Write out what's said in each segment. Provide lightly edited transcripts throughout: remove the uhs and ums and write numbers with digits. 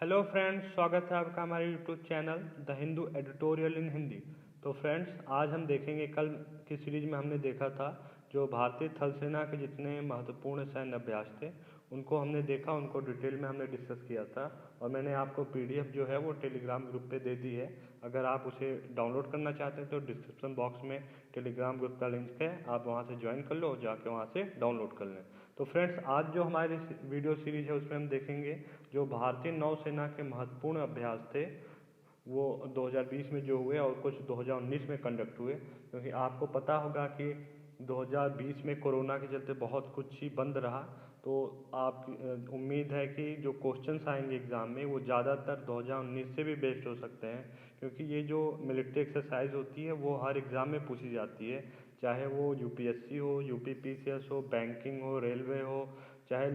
Hello friends, स्वागत है आपका हमारे YouTube channel the Hindu editorial in Hindi. तो फ्रेंड्स, आज हम देखेंगे, कल की सीरीज में हमने देखा था जो भारतीय थल सेना के जितने महत्वपूर्ण सैन्य अभ्यास थे उनको हमने देखा, उनको डिटेल में हमने डिस्कस किया था। और मैंने आपको पीडीएफ जो है वो टेलीग्राम ग्रुप पे दे दी है। अगर आप उसे डाउनलोड करना चाहते हैं तो डिस्क्रिप्शन बॉक्स में टेलीग्राम ग्रुप का लिंक है, आप वहाँ से ज्वाइन कर लो, जाके वहाँ से डाउनलोड कर लें। तो फ्रेंड्स, आज जो हमारी वीडियो सीरीज है उसमें हम देखेंगे जो भारतीय नौसेना के महत्वपूर्ण अभ्यास थे वो 2020 में जो हुए और कुछ 2019 में कंडक्ट हुए। क्योंकि आपको पता होगा कि 2020 में कोरोना के चलते बहुत कुछ ही बंद रहा, तो आप उम्मीद है कि जो क्वेश्चंस आएंगे एग्ज़ाम में वो ज़्यादातर 2019 से भी बेस्ड हो सकते हैं। क्योंकि ये जो मिलिट्री एक्सरसाइज होती है वो हर एग्ज़ाम में पूछी जाती है, चाहे वो यूपीएससी हो, यूपीपीसीएस हो, बैंकिंग हो, रेलवे हो, चाहे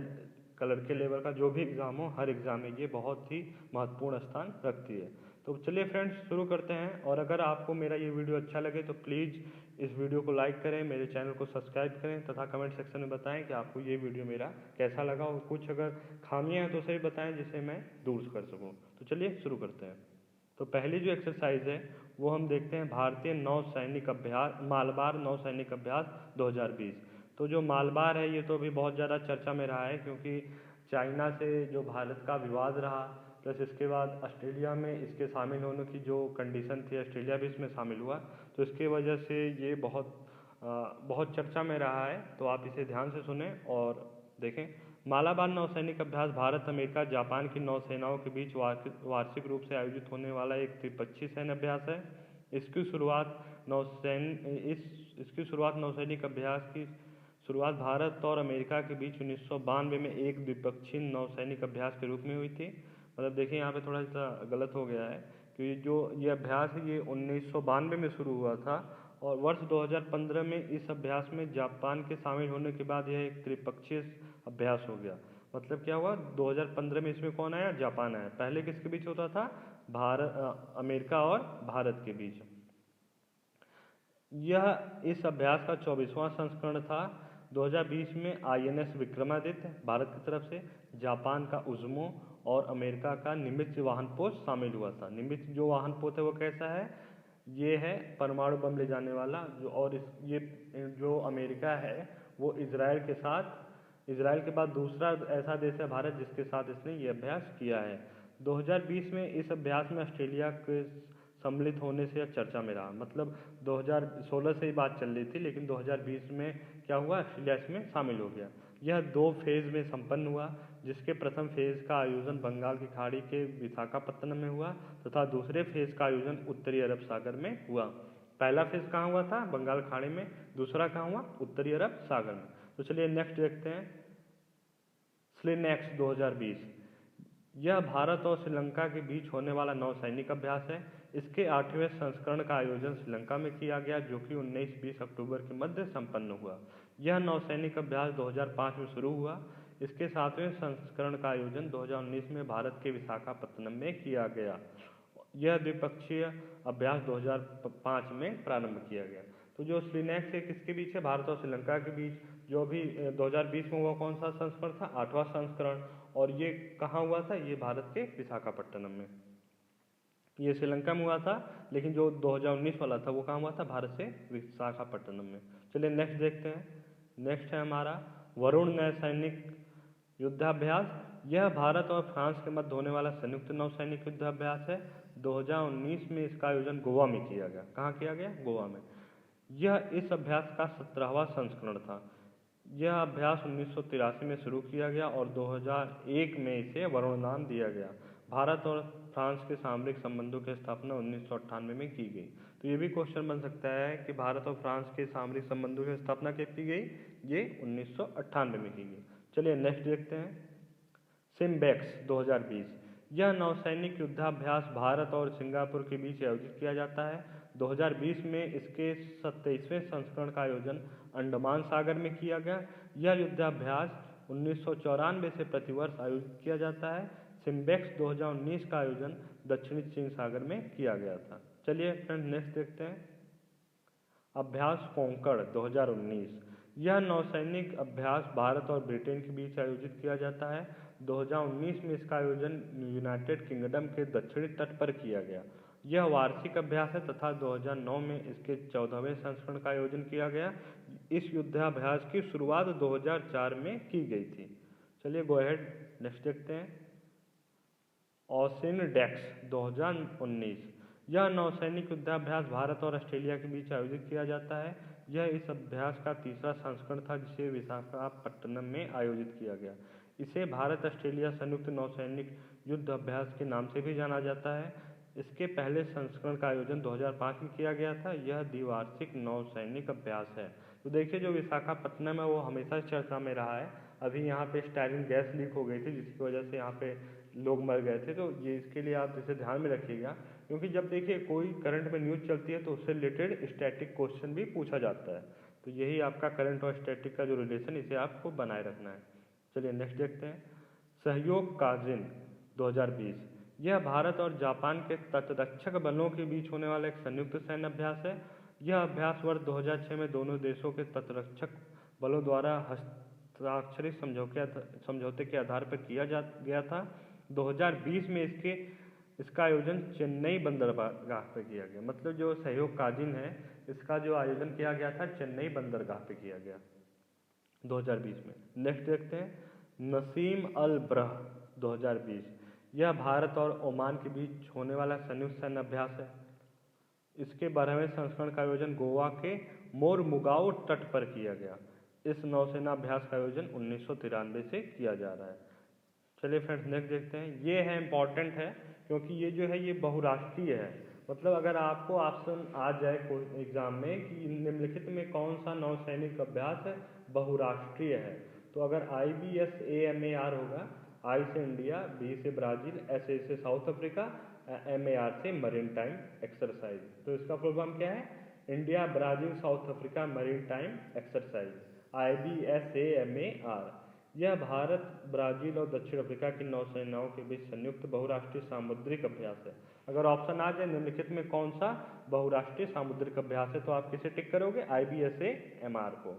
कलर के लेवल का जो भी एग्ज़ाम हो, हर एग्ज़ाम में ये बहुत ही महत्वपूर्ण स्थान रखती है। तो चलिए फ्रेंड्स, शुरू करते हैं। और अगर आपको मेरा ये वीडियो अच्छा लगे तो प्लीज़ इस वीडियो को लाइक करें, मेरे चैनल को सब्सक्राइब करें तथा कमेंट सेक्शन में बताएं कि आपको ये वीडियो मेरा कैसा लगा, और कुछ अगर खामियां हैं तो उसे भी बताएं जिसे मैं दूर कर सकूं। तो चलिए शुरू करते हैं। तो पहली जो एक्सरसाइज है वो हम देखते हैं भारतीय नौसैनिक अभ्यास, मालबार नौसैनिक अभ्यास 2020। तो जो मालबार है ये तो अभी बहुत ज़्यादा चर्चा में रहा है, क्योंकि चाइना से जो भारत का विवाद रहा, प्लस इसके बाद ऑस्ट्रेलिया में इसके शामिल होने की जो कंडीशन थी, ऑस्ट्रेलिया भी इसमें शामिल हुआ, तो इसके वजह से ये बहुत चर्चा में रहा है। तो आप इसे ध्यान से सुने और देखें। मालाबार नौसैनिक अभ्यास भारत, अमेरिका, जापान की नौसेनाओं के बीच वार्षिक रूप से आयोजित होने वाला एक त्रिपक्षीय सैन्य अभ्यास है। इसकी शुरुआत नौसैनिक अभ्यास की शुरुआत भारत और अमेरिका के बीच 1992 में एक द्विपक्षीय नौसैनिक अभ्यास के रूप में हुई थी। मतलब देखिए, यहाँ पे थोड़ा सा गलत हो गया है कि जो ये अभ्यास है ये 1992 में शुरू हुआ था, और वर्ष 2015 में इस अभ्यास में जापान के शामिल होने के बाद यह एक त्रिपक्षीय अभ्यास हो गया। मतलब क्या हुआ, 2015 में इसमें कौन आया? जापान आया। पहले किसके बीच होता था? अमेरिका और भारत के बीच। यह इस अभ्यास का 24वां संस्करण था। 2020 में आईएनएस विक्रमादित्य भारत की तरफ से, जापान का उज़ुमो और अमेरिका का निमित्ज वाहन पोत शामिल हुआ था। निमित्ज जो वाहन पोत है वो कैसा है? ये है परमाणु बम ले जाने वाला। ये जो अमेरिका है वो इसराइल के बाद दूसरा ऐसा देश है भारत जिसके साथ इसने ये अभ्यास किया है। 2020 में इस अभ्यास में ऑस्ट्रेलिया के सम्मिलित होने से चर्चा में रहा। मतलब 2016 से ही बात चल रही थी, लेकिन 2020 में क्या हुआ, ऑस्ट्रेलिया इसमें शामिल हो गया। यह 2 फेज में संपन्न हुआ, जिसके प्रथम फेज का आयोजन बंगाल की खाड़ी के विशाखापत्तनम में हुआ तथा दूसरे फेज का आयोजन उत्तरी अरब सागर में हुआ। पहला फेज कहाँ हुआ था? बंगाल खाड़ी में। दूसरा कहाँ हुआ? उत्तरी अरब सागर में। तो चलिए नेक्स्ट देखते हैं, स्लिनेक्स 2020। यह भारत और श्रीलंका के बीच होने वाला नौसैनिक अभ्यास है। इसके 8वें संस्करण का आयोजन श्रीलंका में किया गया, जो कि 19-20 अक्टूबर के मध्य संपन्न हुआ। यह नौसैनिक अभ्यास 2005 में शुरू हुआ। इसके 7वें संस्करण का आयोजन 2019 में भारत के विशाखापत्तनम में किया गया। यह द्विपक्षीय अभ्यास 2005 में प्रारंभ किया गया। तो जो स्लिनेक्स है किसके बीच है? भारत और श्रीलंका के बीच। जो भी 2020 में हुआ कौन सा संस्करण था? 8वां संस्करण। और ये कहाँ हुआ था? ये भारत के विशाखापट्टनम में। ये श्रीलंका में हुआ था, लेकिन जो 2019 वाला था वो कहाँ हुआ था? भारत से विशाखापट्टनम में। चलिए नेक्स्ट देखते हैं। नेक्स्ट है हमारा वरुण नौसैनिक युद्धाभ्यास। यह भारत और फ्रांस के मध्य होने वाला संयुक्त नौसैनिक युद्धाभ्यास है। 2019 में इसका आयोजन गोवा में किया गया। कहाँ किया गया? गोवा में। यह इस अभ्यास का 17वां संस्करण था। यह अभ्यास 1983 में शुरू किया गया और 2001 में इसे वरुण नाम दिया गया। भारत और फ्रांस के सामरिक संबंधों की स्थापना 1998 में की गई। तो ये भी क्वेश्चन बन सकता है कि भारत और फ्रांस के सामरिक संबंधों की स्थापना कब की गई? ये 1998 में की गई। चलिए नेक्स्ट देखते हैं, सिम्बेक्स 2020। यह नौसैनिक युद्धाभ्यास भारत और सिंगापुर के बीच आयोजित किया जाता है। 2020 में इसके 27वें संस्करण का आयोजन अंडमान सागर में किया गया। यह युद्धाभ्यास 1994 से प्रतिवर्ष आयोजित किया जाता है। सिम्बेक्स 2019 का आयोजन दक्षिणी चीन सागर में किया गया था। चलिए फ्रेंड नेक्स्ट देखते हैं, अभ्यास कोंकण 2019। यह नौसैनिक अभ्यास भारत और ब्रिटेन के बीच आयोजित किया जाता है। 2019 में इसका आयोजन यूनाइटेड किंगडम के दक्षिणी तट पर किया गया। यह वार्षिक अभ्यास है तथा 2009 में इसके 14वें संस्करण का आयोजन किया गया। इस युद्धाभ्यास की शुरुआत 2004 में की गई थी। चलिए गो अहेड, नेक्स्ट देखते हैं। ओशिन डेक्स 2019, यह नौसैनिक युद्धाभ्यास भारत और ऑस्ट्रेलिया के बीच आयोजित किया जाता है। यह इस अभ्यास का तीसरा संस्करण था जिसे विशाखापट्टनम में आयोजित किया गया। इसे भारत ऑस्ट्रेलिया संयुक्त नौसैनिक युद्ध अभ्यास के नाम से भी जाना जाता है। इसके पहले संस्करण का आयोजन 2005 में किया गया था। यह द्विवार्षिक नौसैनिक अभ्यास है। तो देखिए, जो विशाखापट्टनम है वो हमेशा चर्चा में रहा है। अभी यहाँ पे स्टायरिन गैस लीक हो गई थी जिसकी वजह से यहाँ पे लोग मर गए थे। तो ये इसके लिए आप इसे ध्यान में रखिएगा, क्योंकि जब देखिए कोई करंट में न्यूज़ चलती है तो उससे रिलेटेड स्टैटिक क्वेश्चन भी पूछा जाता है। तो यही आपका करंट और स्टैटिक का जो रिलेशन, इसे आपको बनाए रखना है। चलिए नेक्स्ट देखते हैं। सहयोग काजिन 2020, यह भारत और जापान के तटरक्षक बलों के बीच होने वाला एक संयुक्त सैन्य अभ्यास है। यह अभ्यास वर्ष 2006 में दोनों देशों के तटरक्षक बलों द्वारा हस्ताक्षरित समझौते के आधार पर किया गया था। 2020 में इसका आयोजन चेन्नई बंदरगाह पर किया गया। मतलब जो सहयोग काजिन है, इसका जो आयोजन किया गया था चेन्नई बंदरगाह पे किया गया 2020 में। नेक्स्ट देखते हैं। नसीम अल ब्रह 2020, यह भारत और ओमान के बीच होने वाला संयुक्त सैन्य अभ्यास है। इसके 12वें संस्करण का आयोजन गोवा के मोरमुगाओ तट पर किया गया। इस नौसेना अभ्यास का आयोजन 1993 से किया जा रहा है। चलिए फ्रेंड्स नेक्स्ट देखते हैं। ये है इम्पॉर्टेंट है, क्योंकि ये जो है ये बहुराष्ट्रीय है। मतलब अगर आपको ऑप्शन आ जाए कोई एग्जाम में कि निम्नलिखित में कौन सा नौसैनिक अभ्यास है बहुराष्ट्रीय है, तो अगर IBSAMAR होगा, आई से इंडिया, बी से ब्राज़ील, SA से साउथ अफ्रीका, MAR से मरीन टाइम एक्सरसाइज। तो इसका फुल फॉर्म क्या है? India, Brazil, south Africa marine time exercise, IBSAMAR। यह भारत, ब्राज़ील और दक्षिण अफ्रीका की नौसेनाओं के बीच संयुक्त बहुराष्ट्रीय सामुद्रिक अभ्यास है। अगर ऑप्शन आ जाए निम्नलिखित में कौन सा बहुराष्ट्रीय सामुद्रिक अभ्यास है, तो आप किसे टिक करोगे? IBSAMAR को।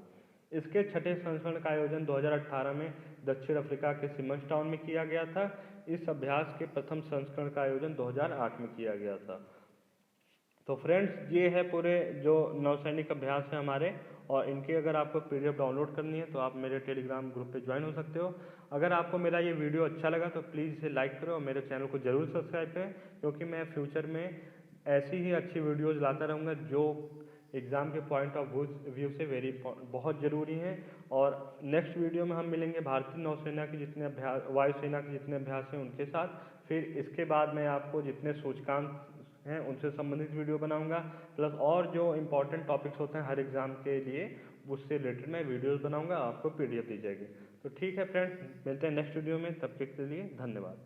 इसके छठे संस्करण का आयोजन 2018 में दक्षिण अफ्रीका के सिमंस टाउन में किया गया था। इस अभ्यास के प्रथम संस्करण का आयोजन 2008 में किया गया था। तो फ्रेंड्स ये है पूरे जो नौसैनिक अभ्यास है हमारे, और इनकी अगर आपको PDF डाउनलोड करनी है तो आप मेरे टेलीग्राम ग्रुप पे ज्वाइन हो सकते हो। अगर आपको मेरा ये वीडियो अच्छा लगा तो प्लीज़ इसे लाइक करो और मेरे चैनल को ज़रूर सब्सक्राइब करें, क्योंकि मैं फ्यूचर में ऐसी ही अच्छी वीडियोज़ लाता रहूँगा जो एग्ज़ाम के पॉइंट ऑफ व्यू से बहुत ज़रूरी हैं। और नेक्स्ट वीडियो में हम मिलेंगे भारतीय नौसेना के जितने अभ्यास, वायुसेना के जितने अभ्यास हैं उनके साथ। फिर इसके बाद मैं आपको जितने सूचकांक हैं उनसे संबंधित वीडियो बनाऊंगा, प्लस और जो इम्पोर्टेंट टॉपिक्स होते हैं हर एग्ज़ाम के लिए उससे रिलेटेड मैं वीडियोस बनाऊंगा, आपको PDF दी जाएगी। तो ठीक है फ्रेंड्स, मिलते हैं नेक्स्ट वीडियो में, तब तक के लिए धन्यवाद।